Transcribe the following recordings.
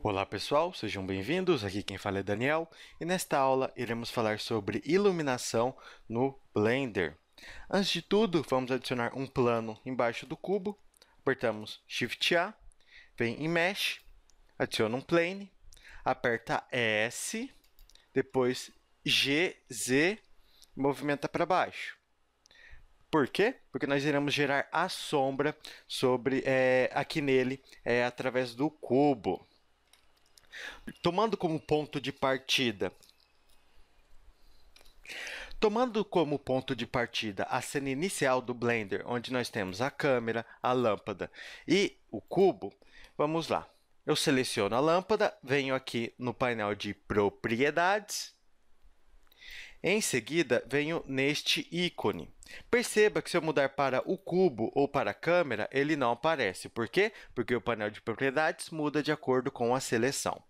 Olá pessoal, sejam bem-vindos. Aqui quem fala é Daniel e nesta aula iremos falar sobre iluminação no Blender. Antes de tudo, vamos adicionar um plano embaixo do cubo. Apertamos Shift A, vem em Mesh, adiciona um plane, aperta S, depois G, Z, movimenta para baixo. Por quê? Porque nós iremos gerar a sombra aqui nele através do cubo. Tomando como ponto de partida a cena inicial do Blender, onde nós temos a câmera, a lâmpada e o cubo, vamos lá. Eu seleciono a lâmpada, venho aqui no painel de propriedades. Em seguida, venho neste ícone. Perceba que se eu mudar para o cubo ou para a câmera, ele não aparece. Por quê? Porque o painel de propriedades muda de acordo com a seleção.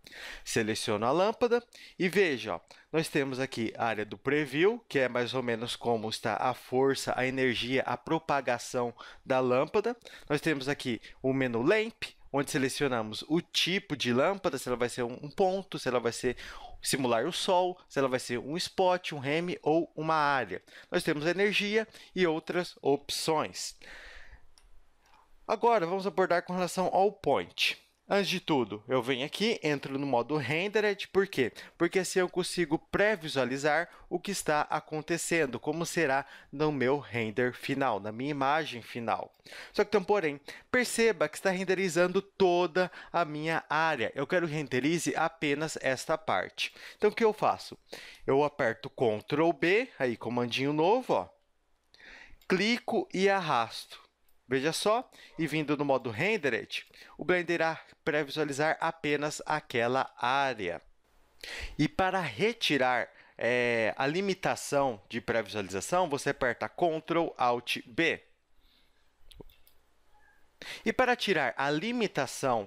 Seleciono a lâmpada e veja, ó, nós temos aqui a área do preview, que é mais ou menos como está a força, a energia, a propagação da lâmpada. Nós temos aqui o menu Lamp, onde selecionamos o tipo de lâmpada, se ela vai ser um ponto, se ela vai ser simular o sol, se ela vai ser um spot, um reme ou uma área. Nós temos a energia e outras opções. Agora, vamos abordar com relação ao point. Antes de tudo, eu venho aqui, entro no modo Rendered. Por quê? Porque assim eu consigo pré-visualizar o que está acontecendo, como será no meu render final, na minha imagem final. Só que tem um porém, perceba que está renderizando toda a minha área. Eu quero que renderize apenas esta parte. Então, o que eu faço? Eu aperto Ctrl B, aí comandinho novo, ó, clico e arrasto. Veja só, e vindo no modo Rendered, o Blender irá pré-visualizar apenas aquela área. E para retirar a limitação de pré-visualização, você aperta Ctrl Alt B. E para tirar a limitação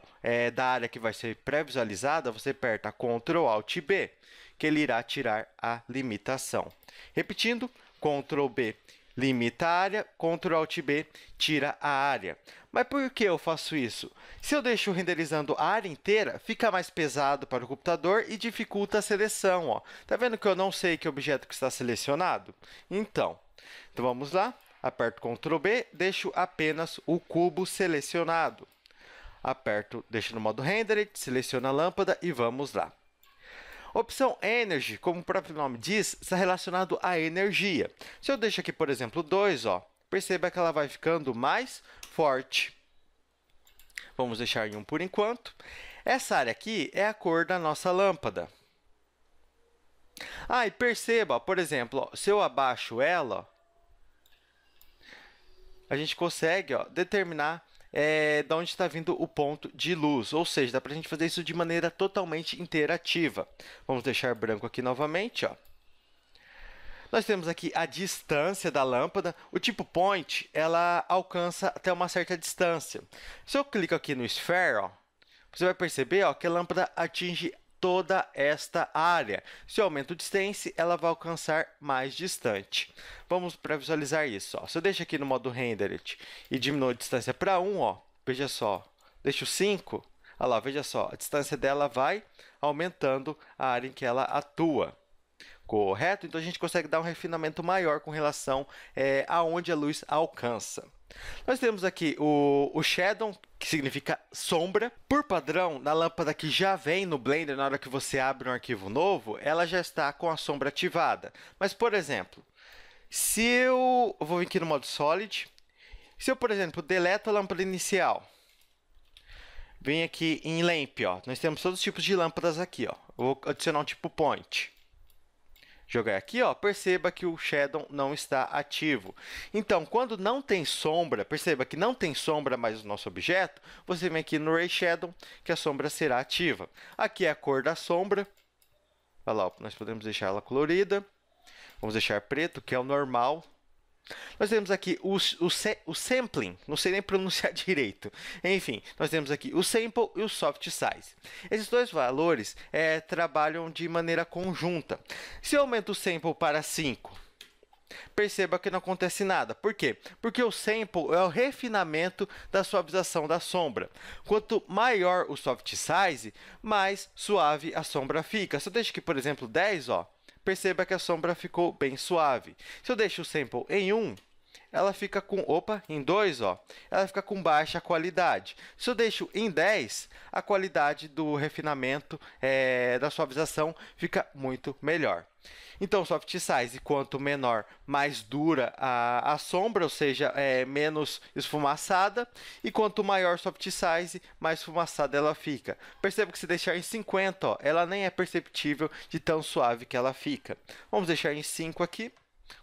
da área que vai ser pré-visualizada, você aperta Ctrl Alt B, que ele irá tirar a limitação. Repetindo, Ctrl B limita a área, Ctrl Alt B tira a área. Mas por que eu faço isso? Se eu deixo renderizando a área inteira, fica mais pesado para o computador e dificulta a seleção. Ó. Tá vendo que eu não sei que objeto que está selecionado? Então vamos lá. Aperto Ctrl B, deixo apenas o cubo selecionado. Deixo no modo Rendered, seleciono a lâmpada e vamos lá. Opção Energy, como o próprio nome diz, está relacionado à energia. Se eu deixo aqui, por exemplo, 2, ó, perceba que ela vai ficando mais forte. Vamos deixar em 1 por enquanto. Essa área aqui é a cor da nossa lâmpada. Ah, e perceba, ó, por exemplo, ó, se eu abaixo ela, ó, a gente consegue determinar de onde está vindo o ponto de luz, ou seja, dá para a gente fazer isso de maneira totalmente interativa. Vamos deixar branco aqui novamente. Ó. Nós temos aqui a distância da lâmpada. O tipo point, ela alcança até uma certa distância. Se eu clico aqui no Sphere, ó, você vai perceber que a lâmpada atinge toda esta área. Se eu aumento o distance, ela vai alcançar mais distante. Vamos para visualizar isso. Ó. Se eu deixo aqui no modo Rendered e diminuo a distância para 1, ó, veja só, deixo 5, olha lá, veja só, a distância dela vai aumentando a área em que ela atua. Correto? Então, a gente consegue dar um refinamento maior com relação aonde a luz alcança. Nós temos aqui o Shadow, que significa sombra. Por padrão, na lâmpada que já vem no Blender, na hora que você abre um arquivo novo, ela já está com a sombra ativada. Mas, por exemplo, se eu vou vir aqui no modo Solid, se eu, por exemplo, deleto a lâmpada inicial, venho aqui em Lamp, ó, nós temos todos os tipos de lâmpadas aqui. Ó. Vou adicionar um tipo Point. Jogar aqui, ó, perceba que o Shadow não está ativo. Então, quando não tem sombra, perceba que não tem sombra mais no nosso objeto, você vem aqui no Ray Shadow, que a sombra será ativa. Aqui é a cor da sombra. Olha lá, ó, nós podemos deixar ela colorida. Vamos deixar preto, que é o normal. Nós temos aqui o sampling, não sei nem pronunciar direito. Enfim, nós temos aqui o sample e o soft size. Esses dois valores trabalham de maneira conjunta. Se eu aumento o sample para 5, perceba que não acontece nada. Por quê? Porque o sample é o refinamento da suavização da sombra. Quanto maior o soft size, mais suave a sombra fica. Se eu deixo aqui, por exemplo, 10, ó, perceba que a sombra ficou bem suave. Se eu deixo o sample em 1, ela fica com, em 2, ó, ela fica com baixa qualidade. Se eu deixo em 10, a qualidade do refinamento da suavização fica muito melhor. Então, soft size, quanto menor, mais dura a sombra, ou seja, menos esfumaçada. E quanto maior soft size, mais esfumaçada ela fica. Perceba que se deixar em 50, ó, ela nem é perceptível de tão suave que ela fica. Vamos deixar em 5 aqui.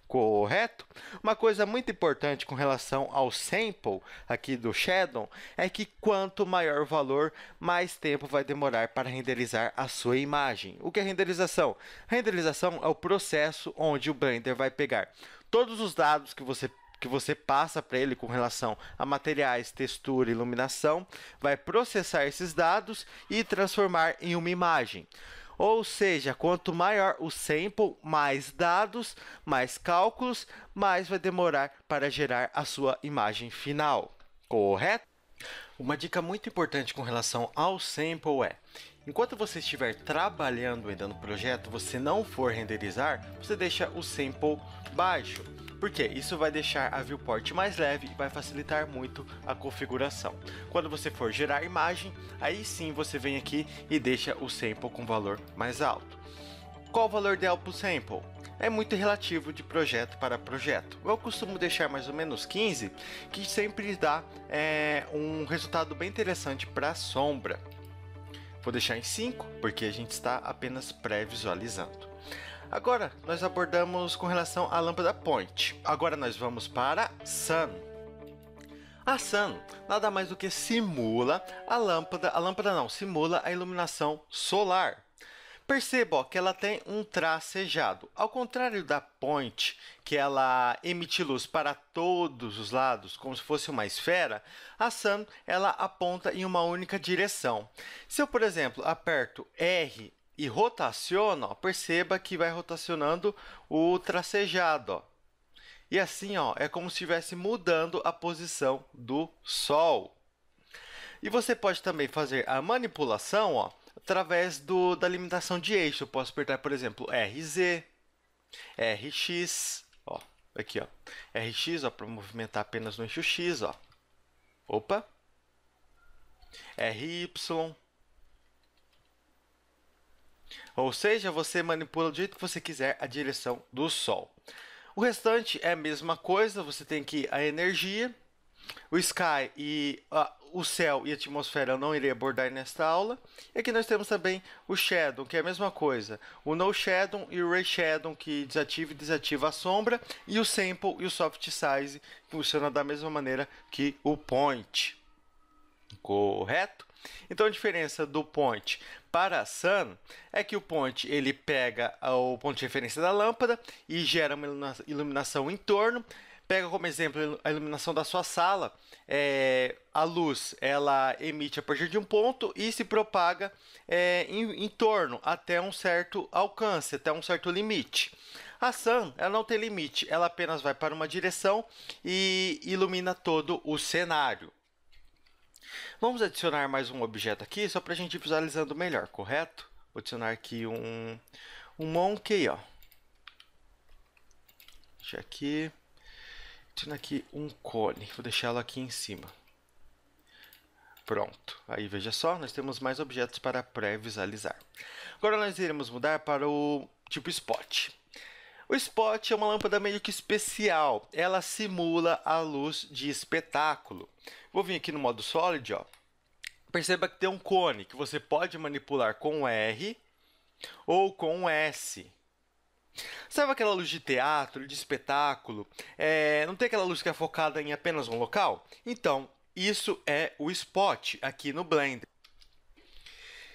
Correto? Uma coisa muito importante com relação ao sample aqui do Shadow é que quanto maior o valor, mais tempo vai demorar para renderizar a sua imagem. O que é renderização? Renderização é o processo onde o Blender vai pegar todos os dados que você passa para ele com relação a materiais, textura, iluminação, vai processar esses dados e transformar em uma imagem. Ou seja, quanto maior o sample, mais dados, mais cálculos, mais vai demorar para gerar a sua imagem final. Correto? Uma dica muito importante com relação ao sample é: enquanto você estiver trabalhando ainda no projeto, você não for renderizar, você deixa o sample baixo. Por quê? Isso vai deixar a viewport mais leve e vai facilitar muito a configuração. Quando você for gerar imagem, aí sim você vem aqui e deixa o sample com valor mais alto. Qual o valor ideal para o sample? É muito relativo de projeto para projeto. Eu costumo deixar mais ou menos 15, que sempre dá um resultado bem interessante para a sombra. Vou deixar em 5, porque a gente está apenas pré-visualizando. Agora, nós abordamos com relação à lâmpada Point. Agora nós vamos para Sun. A Sun nada mais do que simula simula a iluminação solar. Perceba, ó, que ela tem um tracejado. Ao contrário da Point, que ela emite luz para todos os lados, como se fosse uma esfera, a Sun ela aponta em uma única direção. Se eu, por exemplo, aperto R e rotaciono, ó, perceba que vai rotacionando o tracejado. Ó. E assim, ó, é como se estivesse mudando a posição do Sol. E você pode também fazer a manipulação, ó, através da limitação de eixo. Eu posso apertar, por exemplo, RZ, RX, ó, aqui, ó, RX, ó, para movimentar apenas no eixo X, ó. Opa! RY. Ou seja, você manipula do jeito que você quiser a direção do Sol. O restante é a mesma coisa, você tem aqui a energia, o Sky e o céu e a atmosfera eu não irei abordar nesta aula. E aqui nós temos também o Shadow, que é a mesma coisa. O No Shadow e o Ray Shadow, que desativa e desativa a sombra. E o Sample e o Soft Size, que funcionam da mesma maneira que o Point. Correto? Então, a diferença do Point para a Sun é que o Point ele pega o ponto de referência da lâmpada e gera uma iluminação em torno. Pega como exemplo a iluminação da sua sala, a luz ela emite a partir de um ponto e se propaga em torno até um certo alcance, até um certo limite. A Sun ela não tem limite, ela apenas vai para uma direção e ilumina todo o cenário. Vamos adicionar mais um objeto aqui, só para a gente ir visualizando melhor, correto? Vou adicionar aqui um Monkey, ó. Deixa aqui. Adicionar aqui um cone. Vou deixá-lo aqui em cima. Pronto. Aí, veja só, nós temos mais objetos para pré-visualizar. Agora, nós iremos mudar para o tipo Spot. O Spot é uma lâmpada meio que especial. Ela simula a luz de espetáculo. Vou vir aqui no modo Solid, ó. Perceba que tem um cone que você pode manipular com o R ou com o S. Sabe aquela luz de teatro, de espetáculo? Não tem aquela luz que é focada em apenas um local? Então, isso é o Spot aqui no Blender.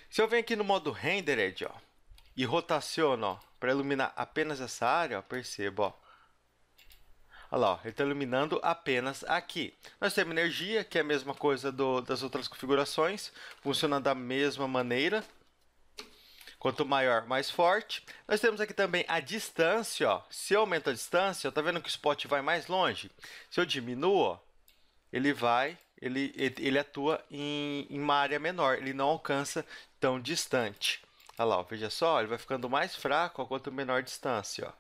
Se eu venho aqui no modo Rendered, ó, e rotaciono para iluminar apenas essa área, ó, perceba, ó. Olha lá, ó, ele está iluminando apenas aqui. Nós temos energia, que é a mesma coisa das outras configurações, funciona da mesma maneira. Quanto maior, mais forte. Nós temos aqui também a distância, ó. Se eu aumento a distância, tá vendo que o spot vai mais longe? Se eu diminuo, ó, ele atua em uma área menor, ele não alcança tão distante. Olha lá, ó, veja só, ele vai ficando mais fraco ó, quanto menor a distância, ó.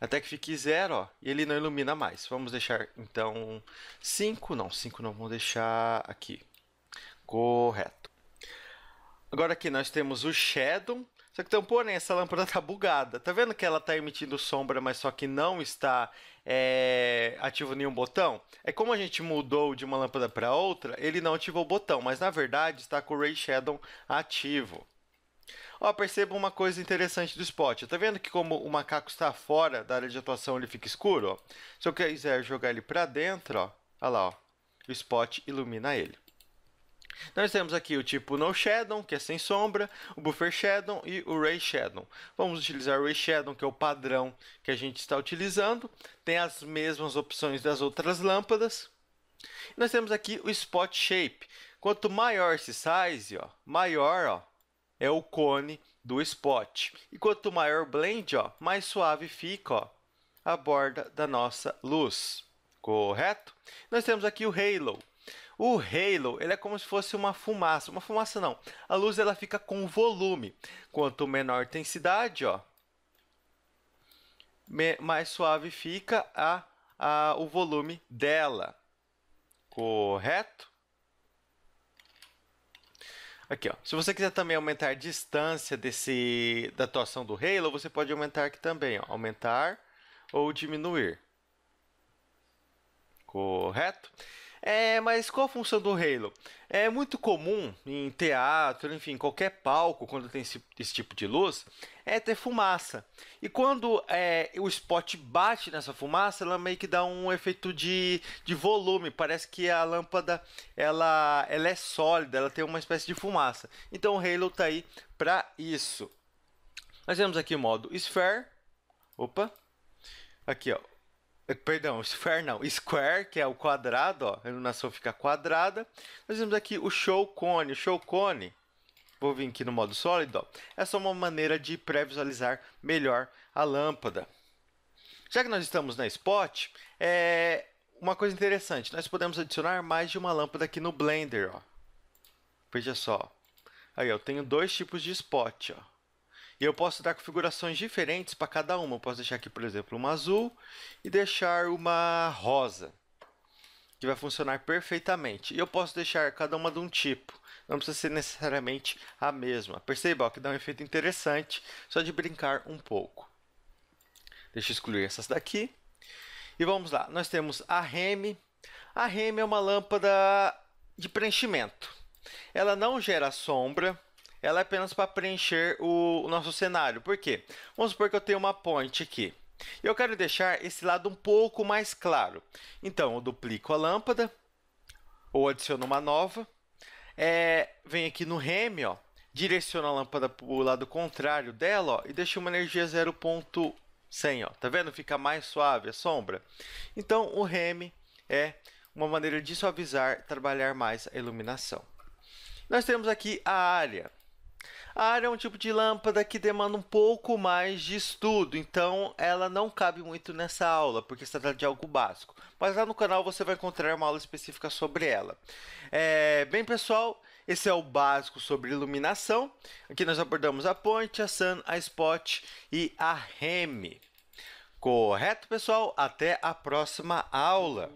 Até que fique zero, ó, e ele não ilumina mais. Vamos deixar, então, 5. Não, 5 não, vamos deixar aqui. Correto. Agora aqui nós temos o Shadow. Só que, então, porém, essa lâmpada está bugada. Tá vendo que ela está emitindo sombra, mas só que não está ativo nenhum botão? É como a gente mudou de uma lâmpada para outra, ele não ativou o botão, mas na verdade está com o Ray Shadow ativo. Ó, perceba uma coisa interessante do spot. Tá vendo que como o macaco está fora da área de atuação, ele fica escuro? Ó? Se eu quiser jogar ele para dentro, ó, olha lá, ó, o spot ilumina ele. Nós temos aqui o tipo No Shadow, que é sem sombra, o Buffer Shadow e o Ray Shadow. Vamos utilizar o Ray Shadow, que é o padrão que a gente está utilizando. Tem as mesmas opções das outras lâmpadas. Nós temos aqui o Spot Shape. Quanto maior esse size, ó, maior ó, é o cone do spot. E quanto maior o blend, ó, mais suave fica ó, a borda da nossa luz. Correto? Nós temos aqui o Halo. O Halo ele é como se fosse uma fumaça. Uma fumaça não. A luz ela fica com volume. Quanto menor a intensidade, ó, mais suave fica o volume dela. Correto? Aqui, ó. Se você quiser também aumentar a distância da atuação do Halo, você pode aumentar aqui também. Ó. Aumentar ou diminuir. Correto? Mas qual a função do Halo? É muito comum em teatro, enfim, qualquer palco, quando tem esse tipo de luz, ter fumaça. E quando o spot bate nessa fumaça, ela meio que dá um efeito de volume. Parece que a lâmpada ela é sólida, ela tem uma espécie de fumaça. Então o Halo está aí para isso. Nós temos aqui o modo Sphere. Opa! Aqui, ó. Perdão, Sphere não, Square, que é o quadrado, ó, a iluminação fica quadrada. Nós temos aqui o Show Cone. O Show Cone, vou vir aqui no modo sólido, ó, é só uma maneira de pré-visualizar melhor a lâmpada. Já que nós estamos na Spot, uma coisa interessante, nós podemos adicionar mais de uma lâmpada aqui no Blender, ó. Veja só, aí eu tenho dois tipos de Spot, ó. E eu posso dar configurações diferentes para cada uma. Eu posso deixar aqui, por exemplo, uma azul e deixar uma rosa, que vai funcionar perfeitamente. E eu posso deixar cada uma de um tipo. Não precisa ser necessariamente a mesma. Perceba ó, que dá um efeito interessante só de brincar um pouco. Deixa eu excluir essas daqui. E vamos lá. Nós temos a Remy. A Remy é uma lâmpada de preenchimento. Ela não gera sombra. Ela é apenas para preencher o nosso cenário. Por quê? Vamos supor que eu tenho uma ponte aqui. Eu quero deixar esse lado um pouco mais claro. Então, eu duplico a lâmpada, ou adiciono uma nova. Venho aqui no Remy, ó, direciono a lâmpada para o lado contrário dela ó, e deixo uma energia 0.100. Tá vendo? Fica mais suave a sombra. Então, o Remy é uma maneira de suavizar, trabalhar mais a iluminação. Nós temos aqui a área. A área é um tipo de lâmpada que demanda um pouco mais de estudo, então ela não cabe muito nessa aula, porque se trata de algo básico. Mas lá no canal você vai encontrar uma aula específica sobre ela. Bem, pessoal, esse é o básico sobre iluminação. Aqui nós abordamos a Point, a Sun, a Spot e a Remy. Correto, pessoal? Até a próxima aula!